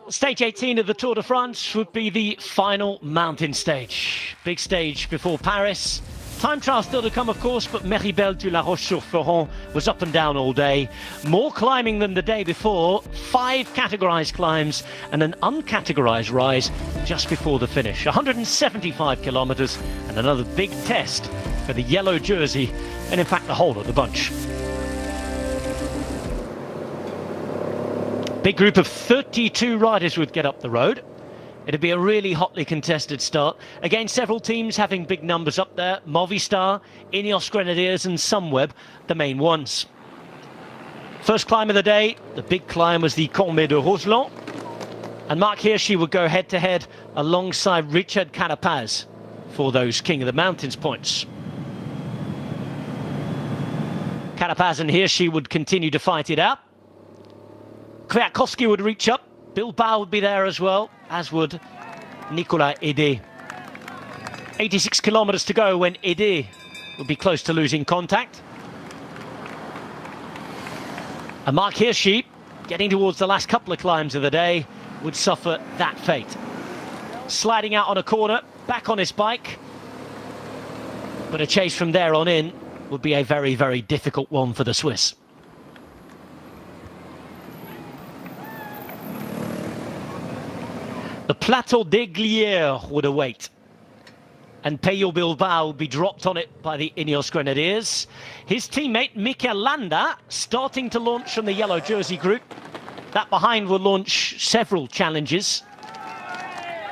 Stage 18 of the Tour de France would be the final mountain stage. Big stage before Paris. Time trial still to come, of course, but Méribel du La Roche-sur-Foron was up and down all day. More climbing than the day before, 5 categorised climbs and an uncategorised rise just before the finish. 175 kilometres and another big test for the yellow jersey and in fact the whole of the bunch. Big group of 32 riders would get up the road. It'd be a really hotly contested start. Again, several teams having big numbers up there. Movistar, Ineos Grenadiers and Sunweb, the main ones. First climb of the day, the big climb was the Combe de Roseland. And Mark Hirschi would go head-to-head alongside Richard Carapaz for those King of the Mountains points. Carapaz and Hirschi would continue to fight it out. Kwiatkowski would reach up. Bilbao would be there as well, as would Nicolas Hédé. 86 kilometres to go when Hédé would be close to losing contact. And Mark Hirschi, getting towards the last couple of climbs of the day, would suffer that fate. Sliding out on a corner, back on his bike. But a chase from there on in would be a very, very difficult one for the Swiss. The Plateau d'Aiglières would await, and Pello Bilbao would be dropped on it by the Ineos Grenadiers. His teammate Mikel Landa starting to launch from the yellow jersey group. That behind will launch several challenges.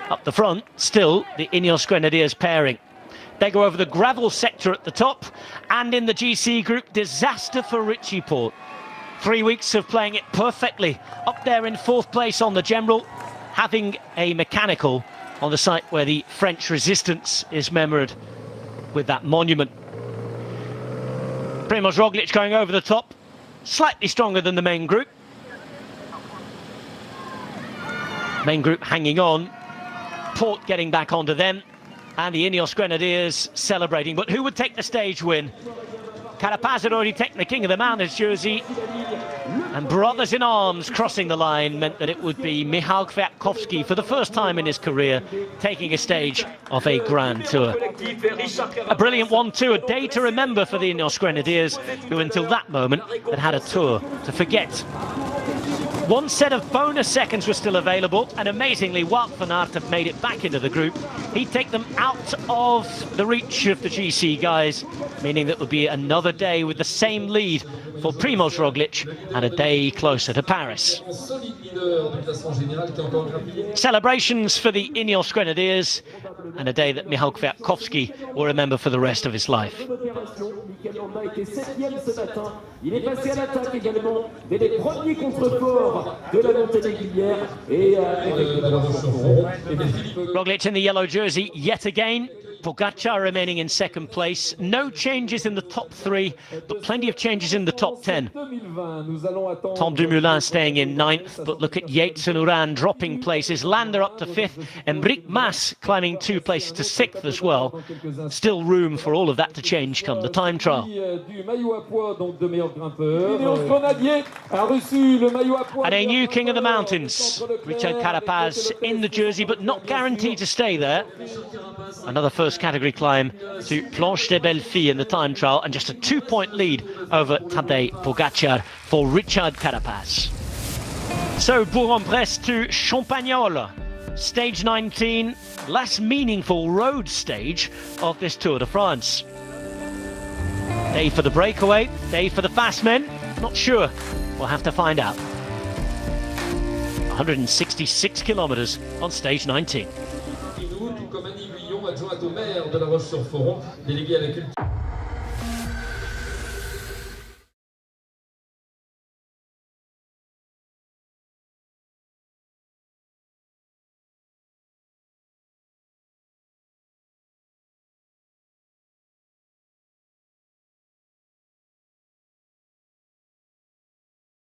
Up the front, still the Ineos Grenadiers pairing. They go over the gravel sector at the top, and in the GC group, disaster for Richie Porte. 3 weeks of playing it perfectly, up there in 4th place on the general, having a mechanical on the site where the French resistance is remembered with that monument. Primož Roglic going over the top, slightly stronger than the main group. Main group hanging on, Porte getting back onto them, and the Ineos Grenadiers celebrating. But who would take the stage win? Carapaz had already taken the King of the Mountains jersey, and brothers in arms crossing the line meant that it would be Michał Kwiatkowski for the first time in his career taking a stage of a Grand Tour. A brilliant 1-2, a day to remember for the Ineos Grenadiers, who until that moment had had a tour to forget. One set of bonus seconds were still available, and amazingly Wout van Aert have made it back into the group. He'd take them out of the reach of the GC guys, meaning that would be another day with the same lead for Primož Roglic and a day closer to Paris. Celebrations for the Ineos Grenadiers and a day that Michał Kwiatkowski will remember for the rest of his life. Roglic in the yellow jersey yet again. Pogačar remaining in 2nd place. No changes in the top 3, but plenty of changes in the top 10. Tom Dumoulin staying in 9th, but look at Yates and Uran dropping places. Landa up to 5th, Enric Mas climbing 2 places to 6th as well. Still room for all of that to change come the time trial. And a new King of the Mountains, Richard Carapaz in the jersey, but not guaranteed to stay there. Another first category climb to Planche des Belles Filles in the time trial, and just a 2-point lead over Tadej Pogačar for Richard Carapaz. So Bourg-en-Bresse to Champagnole, stage 19, last meaningful road stage of this Tour de France. Day for the breakaway, day for the fast men, not sure, we'll have to find out. 166 kilometres on stage 19. Adjoint au maire de La Roche-sur-Foron, délégué à la culture.